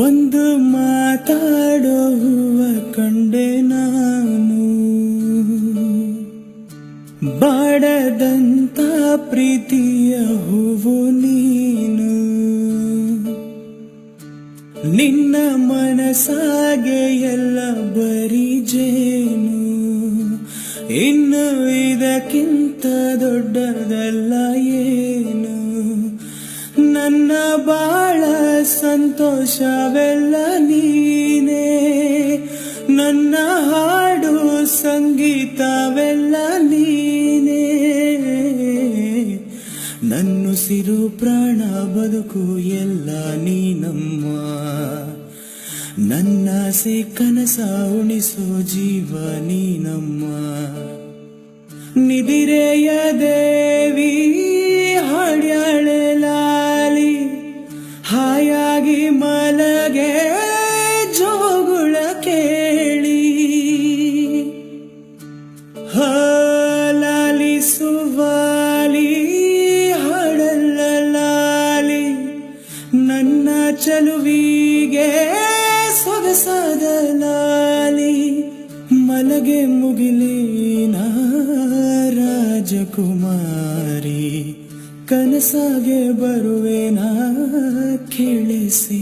ಒಂದು ಮಾತಾಡೋ ಹೂವ ಕಂಡೆ ನಾನು, ಬಾಡದಂತ ಪ್ರೀತಿಯ ಹೂವು ನೀನು. ನಿನ್ನ ಮನಸಾಗೆ ಎಲ್ಲ ಬರೀ ಜೇನು, ಇನ್ನು ಇದಕ್ಕಿಂತ ದೊಡ್ಡದಲ್ಲ ಏನು. ನನ್ನ ಬಾಳ ಸಂತೋಷವೆಲ್ಲ ನೀನೇ, ನನ್ನ ಹಾಡು ಸಂಗೀತವೆಲ್ಲ ನೀನೇ. ನನ್ನುಸಿರು ಪ್ರಾಣ ಬದುಕು ಎಲ್ಲ ನೀನಮ್ಮ, ನನ್ನಾಸೆ ಕನಸ ಉಣಿಸೋ ಜೀವ ನೀನಮ್ಮ. ನಿದಿರೆಯ ದೇವಿ ಹಾಡ್ಯಾಳೆ ಲಾಲಿ, ಹಾಯಾಗಿ ಮಲಗೆ ಜೋಗುಳ ಕೇಳಿ. ಲಾಲಿಸುವಾಲಿ ಹಾಡಲ್ಲ ಲಾಲಿ, ನನ್ನ ಚಲುವಿಗೆ ಸೊಗಸಾದ ಲಾಲಿ. ಮಲಗೆ ಮುಗಿಲಿನ ರಾಜಕುಮಾರಿ, ಕನಸಾಗೆ ಬರುವೆನಾ ಕೇಳಿಸಿ